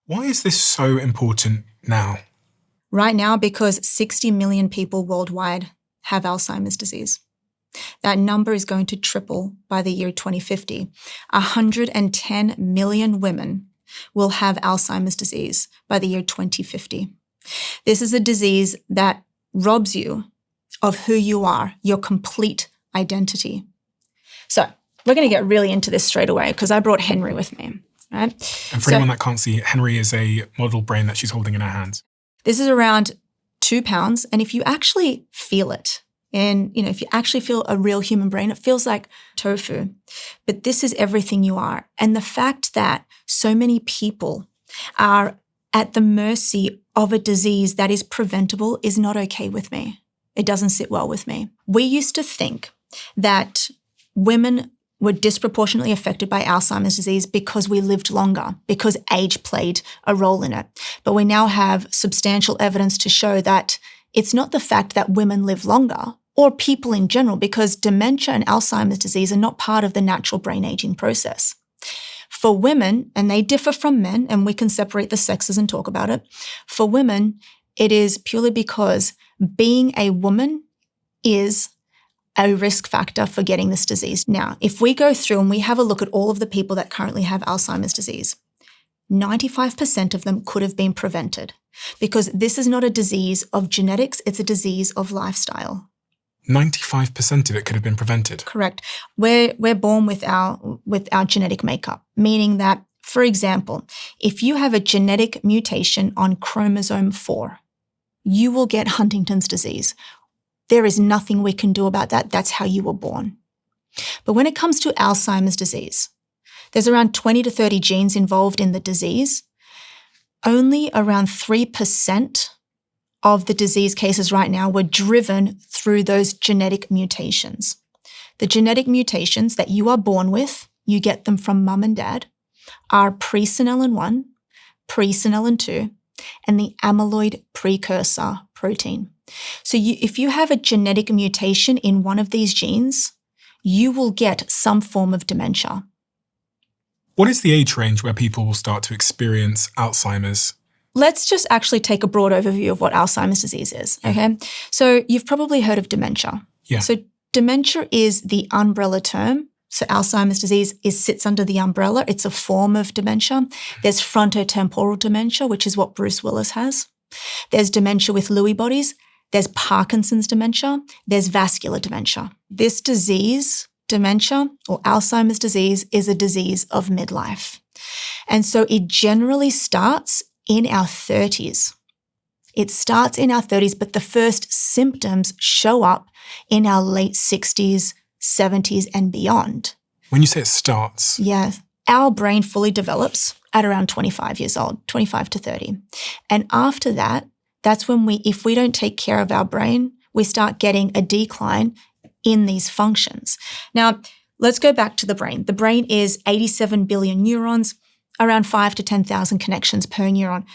Why is this so important now? Right now, because 60 million people worldwide have Alzheimer's disease. That number is going to triple by the year 2050. 110 million women will have Alzheimer's disease by the year 2050. This is a disease that robs you of who you are, your complete identity. So we're going to get really into this straight away because I brought Henry with me. Right? And for anyone that can't see, Henry is a model brain that she's holding in her hands. This is around 2 pounds. And if you actually feel it, and if you actually feel a real human brain, it feels like tofu. But this is everything you are. And the fact that so many people are at the mercy of a disease that is preventable is not okay with me. It doesn't sit well with me. We used to think that women were disproportionately affected by Alzheimer's disease because we lived longer, because age played a role in it. But we now have substantial evidence to show that it's not the fact that women live longer or people in general, because dementia and Alzheimer's disease are not part of the natural brain aging process. For women, and they differ from men, and we can separate the sexes and talk about it. For women, it is purely because being a woman is a risk factor for getting this disease. Now, if we go through and we have a look at all of the people that currently have Alzheimer's disease, 95% of them could have been prevented because this is not a disease of genetics, it's a disease of lifestyle. 95% of it could have been prevented? Correct. We're born with our genetic makeup, meaning that, for example, if you have a genetic mutation on chromosome 4, you will get Huntington's disease. There is nothing we can do about that. That's how you were born. But when it comes to Alzheimer's disease, there's around 20 to 30 genes involved in the disease. Only around 3% of the disease cases right now were driven through those genetic mutations. The genetic mutations that you are born with, you get them from mum and dad, are presenilin 1, presenilin 2, and the amyloid precursor protein. So if you have a genetic mutation in one of these genes, you will get some form of dementia. What is the age range where people will start to experience Alzheimer's? Let's just actually take a broad overview of what Alzheimer's disease is, okay? So you've probably heard of dementia. Yeah. So dementia is the umbrella term. So Alzheimer's disease sits under the umbrella. It's a form of dementia. There's frontotemporal dementia, which is what Bruce Willis has. There's dementia with Lewy bodies. There's Parkinson's dementia. There's vascular dementia. This disease, dementia or Alzheimer's disease, is a disease of midlife. And so it generally starts in our 30s. It starts in our 30s, but the first symptoms show up in our late 60s, 70s, and beyond. When you say it starts? Yeah. Our brain fully develops at around 25 years old, 25 to 30. And after that, that's when if we don't take care of our brain, we start getting a decline in these functions. Now, let's go back to the brain. The brain is 87 billion neurons, around 5 to 10,000 connections per neuron.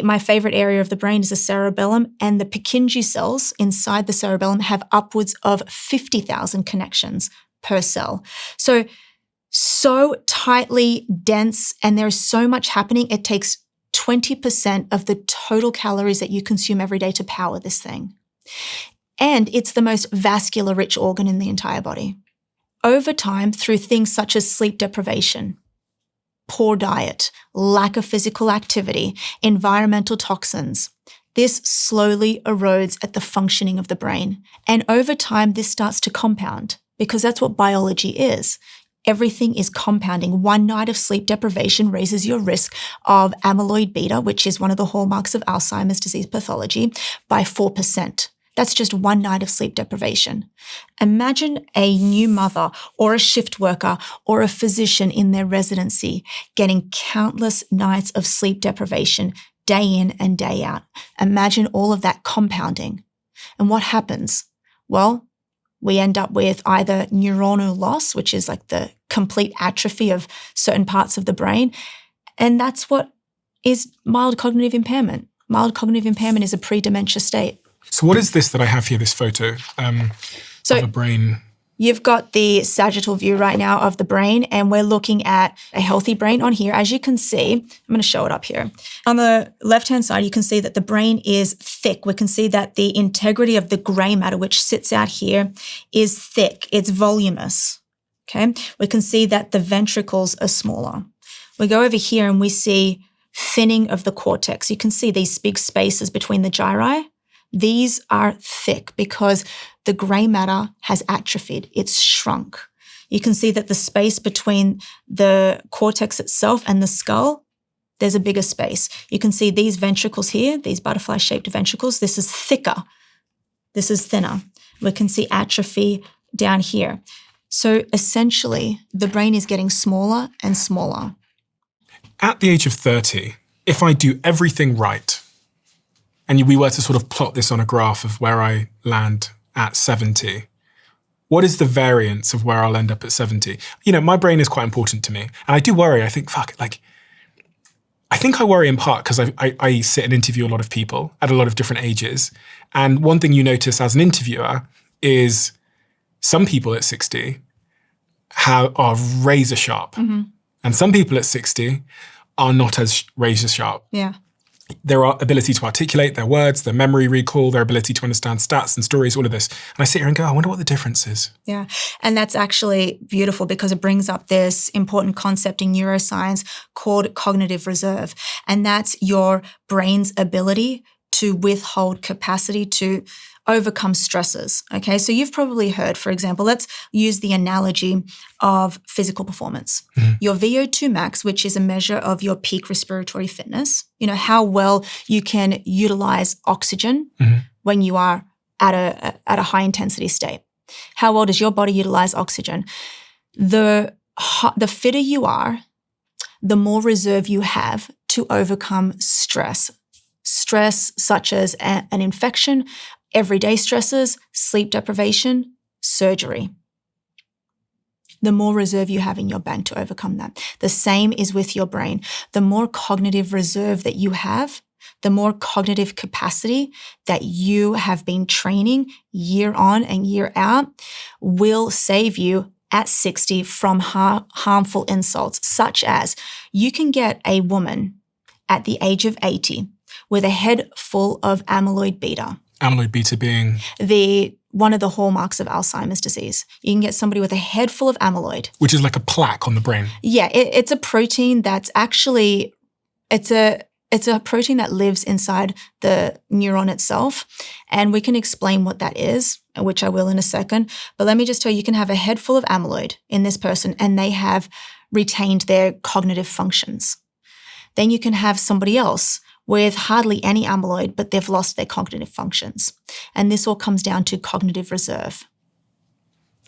My favorite area of the brain is the cerebellum, and the Purkinje cells inside the cerebellum have upwards of 50,000 connections per cell. So tightly dense, and there's so much happening, it takes 20% of the total calories that you consume every day to power this thing. And it's the most vascular-rich organ in the entire body. Over time, through things such as sleep deprivation, poor diet, lack of physical activity, environmental toxins, this slowly erodes at the functioning of the brain. And over time, this starts to compound because that's what biology is. Everything is compounding. One night of sleep deprivation raises your risk of amyloid beta, which is one of the hallmarks of Alzheimer's disease pathology, by 4%. That's just one night of sleep deprivation. Imagine a new mother or a shift worker or a physician in their residency getting countless nights of sleep deprivation day in and day out. Imagine all of that compounding. And what happens? Well, we end up with either neuronal loss, which is like the complete atrophy of certain parts of the brain. And that's what is mild cognitive impairment. Mild cognitive impairment is a pre-dementia state. So what is this that I have here, this photo of a brain? You've got the sagittal view right now of the brain, and we're looking at a healthy brain on here. As you can see, I'm going to show it up here. On the left-hand side, you can see that the brain is thick. We can see that the integrity of the gray matter, which sits out here, is thick. It's voluminous. Okay. We can see that the ventricles are smaller. We go over here and we see thinning of the cortex. You can see these big spaces between the gyri. These are thick because the gray matter has atrophied. It's shrunk. You can see that the space between the cortex itself and the skull, there's a bigger space. You can see these ventricles here, these butterfly-shaped ventricles. This is thicker. This is thinner. We can see atrophy down here. So essentially, the brain is getting smaller and smaller. At the age of 30, if I do everything right, and we were to sort of plot this on a graph of where I land at 70, what is the variance of where I'll end up at 70? My brain is quite important to me. And I do worry. I think, I think I worry in part because I sit and interview a lot of people at a lot of different ages. And one thing you notice as an interviewer is some people at 60 are razor sharp. Mm-hmm. And some people at 60 are not as razor sharp. Yeah. Their ability to articulate their words, their memory recall, their ability to understand stats and stories, all of this. And I sit here and go, I wonder what the difference is. Yeah. And that's actually beautiful because it brings up this important concept in neuroscience called cognitive reserve. And that's your brain's ability to withhold capacity to overcome stresses. Okay. So you've probably heard, for example, let's use the analogy of physical performance. Mm-hmm. Your VO2 max, which is a measure of your peak respiratory fitness, how well you can utilize oxygen mm-hmm. when you are at a high intensity state. How well does your body utilize oxygen? The fitter you are, the more reserve you have to overcome stress. Stress such as an infection, everyday stresses, sleep deprivation, surgery. The more reserve you have in your bank to overcome that. The same is with your brain. The more cognitive reserve that you have, the more cognitive capacity that you have been training year on and year out will save you at 60 from harmful insults, such as you can get a woman at the age of 80 with a head full of amyloid beta. Amyloid beta being? One of the hallmarks of Alzheimer's disease. You can get somebody with a head full of amyloid. Which is like a plaque on the brain. Yeah, it's a protein that's actually, it's a protein that lives inside the neuron itself. And we can explain what that is, which I will in a second. But let me just tell you, you can have a head full of amyloid in this person and they have retained their cognitive functions. Then you can have somebody else with hardly any amyloid, but they've lost their cognitive functions. And this all comes down to cognitive reserve.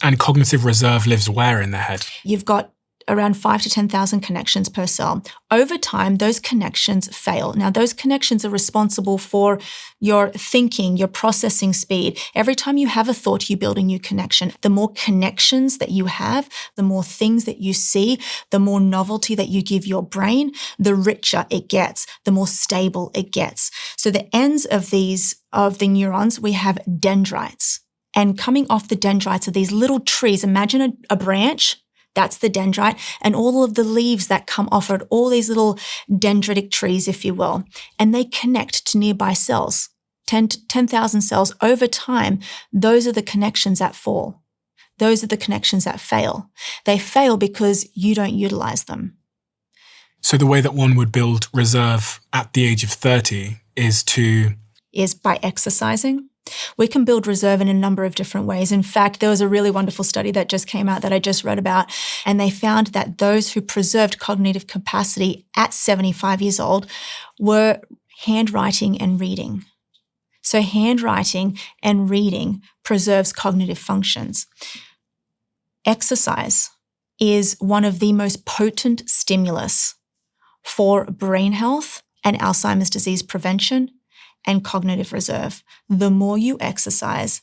And cognitive reserve lives where in the head? You've got around 5,000 to 10,000 connections per cell. Over time, those connections fail. Now, those connections are responsible for your thinking, your processing speed. Every time you have a thought, you build a new connection. The more connections that you have, the more things that you see, the more novelty that you give your brain, the richer it gets, the more stable it gets. So the ends of the neurons, we have dendrites. And coming off the dendrites are these little trees. Imagine a branch. That's the dendrite, and all of the leaves that come off it, all these little dendritic trees, if you will, and they connect to nearby cells, 10,000 cells. Over time, those are the connections that fall. Those are the connections that fail. They fail because you don't utilize them. So the way that one would build reserve at the age of 30 is by exercising. We can build reserve in a number of different ways. In fact, there was a really wonderful study that just came out that I just read about, and they found that those who preserved cognitive capacity at 75 years old were handwriting and reading. So handwriting and reading preserves cognitive functions. Exercise is one of the most potent stimulus for brain health and Alzheimer's disease prevention and cognitive reserve. The more you exercise,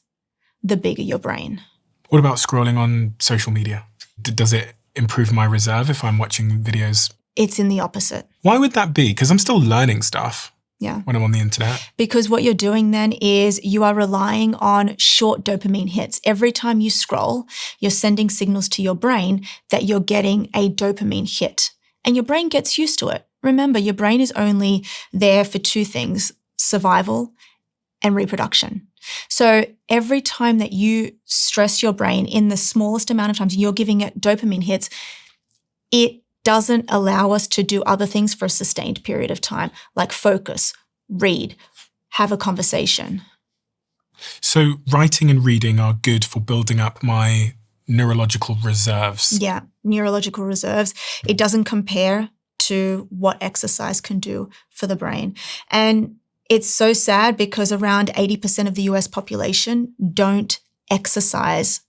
the bigger your brain. What about scrolling on social media? Does it improve my reserve if I'm watching videos? It's in the opposite. Why would that be? Because I'm still learning stuff. Yeah. when I'm on the internet. Because what you're doing then is you are relying on short dopamine hits. Every time you scroll, you're sending signals to your brain that you're getting a dopamine hit. And your brain gets used to it. Remember, your brain is only there for two things, survival and reproduction. So every time that you stress your brain in the smallest amount of times, you're giving it dopamine hits, it doesn't allow us to do other things for a sustained period of time, like focus, read, have a conversation. So writing and reading are good for building up my neurological reserves. Yeah, neurological reserves. It doesn't compare to what exercise can do for the brain. And it's so sad because around 80% of the US population don't exercise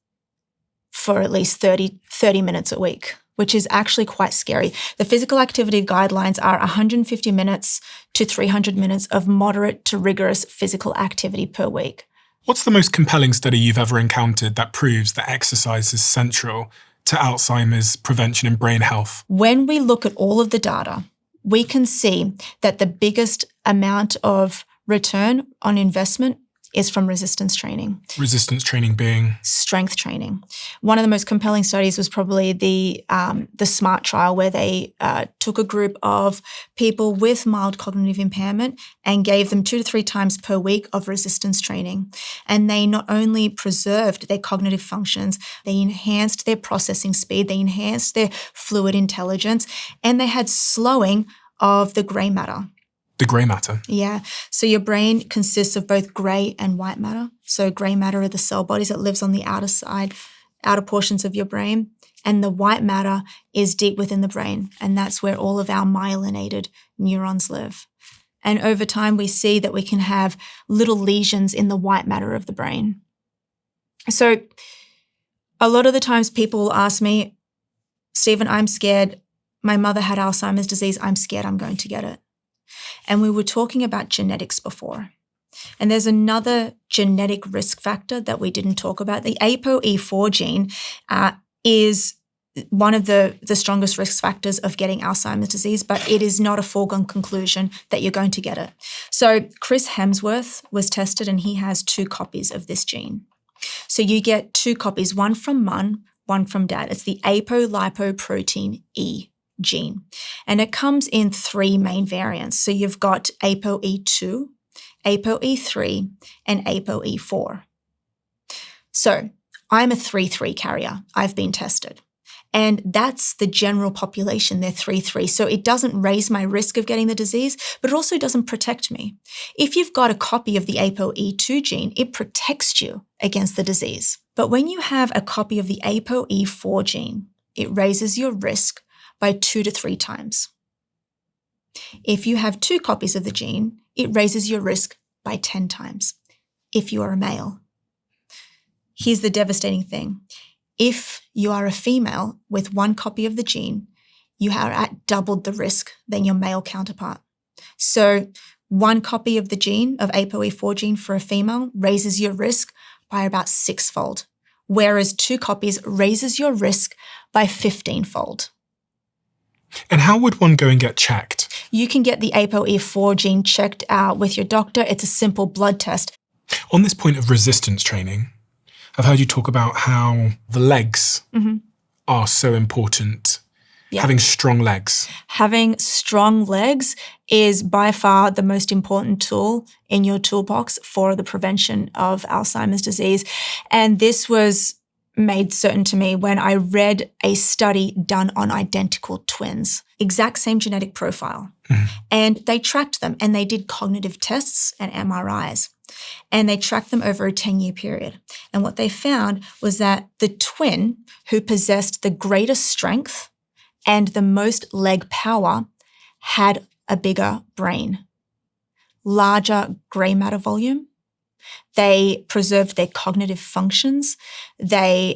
for at least 30 minutes a week, which is actually quite scary. The physical activity guidelines are 150 minutes to 300 minutes of moderate to rigorous physical activity per week. What's the most compelling study you've ever encountered that proves that exercise is central to Alzheimer's prevention and brain health? When we look at all of the data, we can see that the biggest amount of return on investment is from resistance training. Resistance training being? Strength training. One of the most compelling studies was probably the SMART trial, where they took a group of people with mild cognitive impairment and gave them 2 to 3 times per week of resistance training. And they not only preserved their cognitive functions, they enhanced their processing speed, they enhanced their fluid intelligence, and they had slowing of the grey matter. The grey matter? Yeah. So your brain consists of both grey and white matter. So grey matter are the cell bodies that lives on the outer portions of your brain. And the white matter is deep within the brain. And that's where all of our myelinated neurons live. And over time, we see that we can have little lesions in the white matter of the brain. So a lot of the times people will ask me, Stephen, I'm scared. My mother had Alzheimer's disease. I'm scared I'm going to get it. And we were talking about genetics before. And there's another genetic risk factor that we didn't talk about. The ApoE4 gene is one of the strongest risk factors of getting Alzheimer's disease, but it is not a foregone conclusion that you're going to get it. So Chris Hemsworth was tested and he has 2 copies of this gene. So you get 2 copies, one from mum, one from dad. It's the apolipoprotein E gene. And it comes in 3 main variants. So you've got ApoE2, ApoE3, and ApoE4. So I'm a 3-3 carrier. I've been tested. And that's the general population. They're 3-3. So it doesn't raise my risk of getting the disease, but it also doesn't protect me. If you've got a copy of the ApoE2 gene, it protects you against the disease. But when you have a copy of the ApoE4 gene, it raises your risk by 2 to 3 times. If you have 2 copies of the gene, it raises your risk by 10 times if you are a male. Here's the devastating thing. If you are a female with 1 copy of the gene, you are at double the risk than your male counterpart. So 1 copy of the gene, of ApoE4 gene for a female, raises your risk by about 6-fold, whereas 2 copies raises your risk by 15-fold. And how would one go and get checked? You can get the ApoE4 gene checked out with your doctor. It's a simple blood test. On this point of resistance training, I've heard you talk about how the legs are so important. Yeah. Having strong legs. Having strong legs is by far the most important tool in your toolbox for the prevention of Alzheimer's disease. And this was made certain to me when I read a study done on identical twins, exact same genetic profile. And they tracked them and they did cognitive tests and MRIs. And they tracked them over a 10-year period. And what they found was that the twin who possessed the greatest strength and the most leg power had a bigger brain, larger grey matter volume. They preserved their cognitive functions. They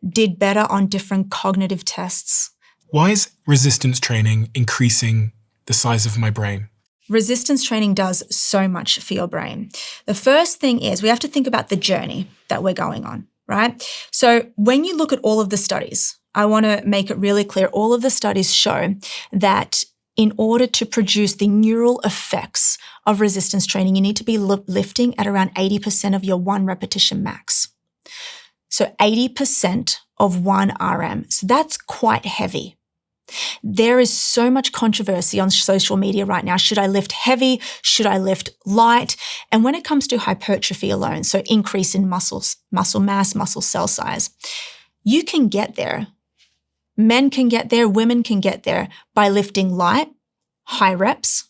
did better on different cognitive tests. Why is resistance training increasing the size of my brain? Resistance training does so much for your brain. The first thing is we have to think about the journey that we're going on, right? So when you look at all of the studies, I want to make it really clear, all of the studies show that in order to produce the neural effects of resistance training, you need to be lifting at around 80% of your 1 repetition max. So 80% of 1 RM. So that's quite heavy. There is so much controversy on social media right now. Should I lift heavy? Should I lift light? And when it comes to hypertrophy alone, so increase in muscle mass, muscle cell size, you can get there. Men can get there, women can get there by lifting light, high reps,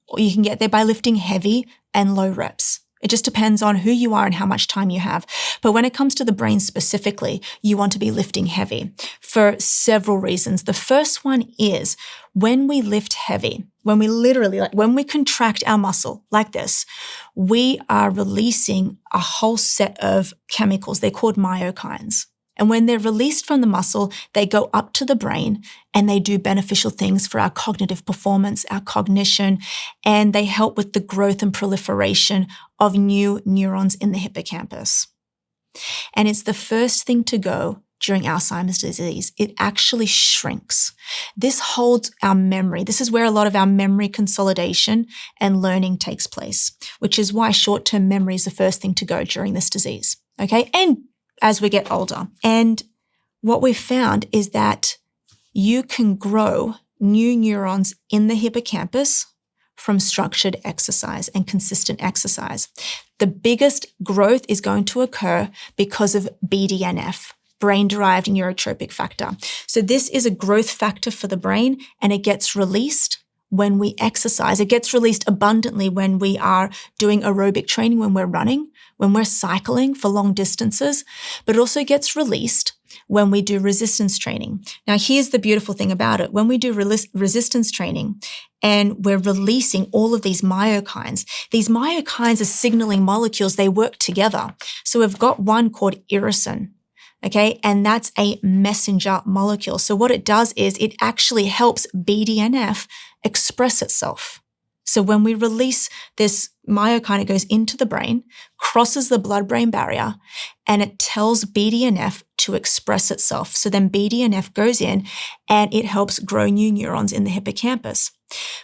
or you can get there by lifting heavy and low reps. It just depends on who you are and how much time you have. But when it comes to the brain specifically, you want to be lifting heavy for several reasons. The first one is when we lift heavy, when we contract our muscle like this, we are releasing a whole set of chemicals. They're called myokines. And when they're released from the muscle, they go up to the brain and they do beneficial things for our cognitive performance, our cognition, and they help with the growth and proliferation of new neurons in the hippocampus. And it's the first thing to go during Alzheimer's disease. It actually shrinks. This holds our memory. This is where a lot of our memory consolidation and learning takes place, which is why short-term memory is the first thing to go during this disease. Okay? And as we get older. And what we've found is that you can grow new neurons in the hippocampus from structured exercise and consistent exercise. The biggest growth is going to occur because of BDNF, brain-derived neurotrophic factor. So this is a growth factor for the brain, and it gets released when we exercise. It gets released abundantly when we are doing aerobic training, when we're running, when we're cycling for long distances, but it also gets released when we do resistance training. Now, here's the beautiful thing about it. When we do resistance training and we're releasing all of these myokines are signaling molecules, they work together. So we've got one called irisin, okay? And that's a messenger molecule. So what it does is it actually helps BDNF express itself. So when we release this myokine, it goes into the brain, crosses the blood-brain barrier, and it tells BDNF to express itself. So then BDNF goes in and it helps grow new neurons in the hippocampus.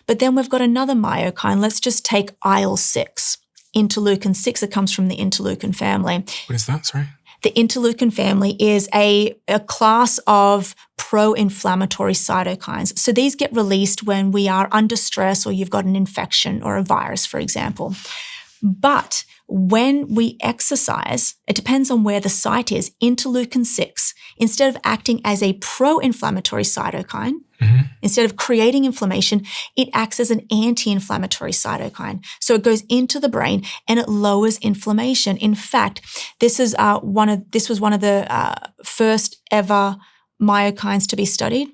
But then we've got another myokine. Let's just take IL-6, interleukin-6. It comes from the interleukin family. What is that? Sorry. The interleukin family is a class of pro-inflammatory cytokines. So these get released when we are under stress or you've got an infection or a virus, for example. But when we exercise, it depends on where the site is. Interleukin-6, instead of acting as a pro-inflammatory cytokine, instead of creating inflammation, it acts as an anti-inflammatory cytokine. So it goes into the brain and it lowers inflammation. In fact, this was one of the first ever myokines to be studied,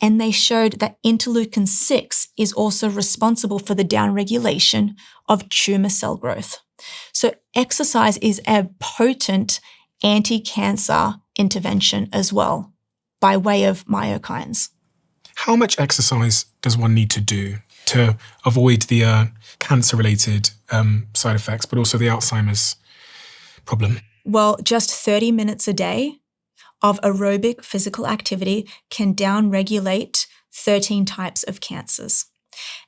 and they showed that interleukin-6 is also responsible for the downregulation of tumor cell growth. So exercise is a potent anti-cancer intervention as well by way of myokines. How much exercise does one need to do to avoid the cancer-related side effects, but also the Alzheimer's problem? Well, just 30 minutes a day of aerobic physical activity can downregulate 13 types of cancers.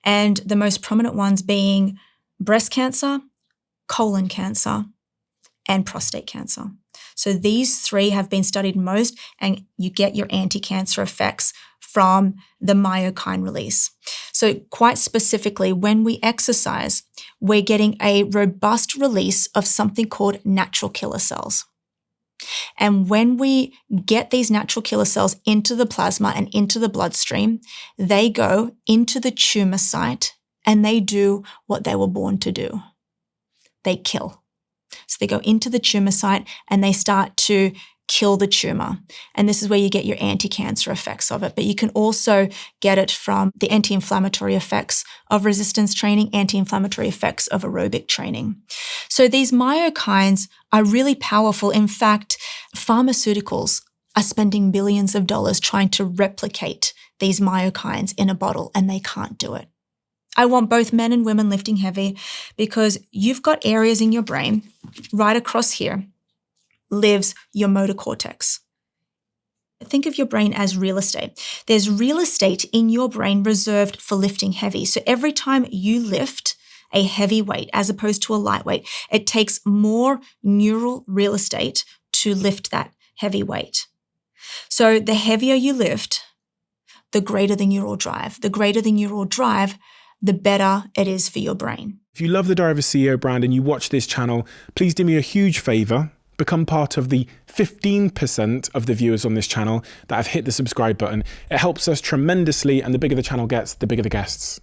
And the most prominent ones being breast cancer, colon cancer, and prostate cancer. So these three have been studied most, and you get your anti-cancer effects from the myokine release. So quite specifically, when we exercise, we're getting a robust release of something called natural killer cells. And when we get these natural killer cells into the plasma and into the bloodstream, they go into the tumor site and they do what they were born to do. They kill. So they go into the tumor site and they start to kill the tumor. And this is where you get your anti-cancer effects of it. But you can also get it from the anti-inflammatory effects of resistance training, anti-inflammatory effects of aerobic training. So these myokines are really powerful. In fact, pharmaceuticals are spending billions of dollars trying to replicate these myokines in a bottle, and they can't do it. I want both men and women lifting heavy because you've got areas in your brain right across here lives your motor cortex. Think of your brain as real estate. There's real estate in your brain reserved for lifting heavy. So every time you lift a heavy weight as opposed to a lightweight, it takes more neural real estate to lift that heavy weight. So the heavier you lift, the greater the neural drive. The greater the neural drive, the better it is for your brain. If you love the Diary of a CEO brand and you watch this channel, please do me a huge favor. Become part of the 15% of the viewers on this channel that have hit the subscribe button. It helps us tremendously, and the bigger the channel gets, the bigger the guests.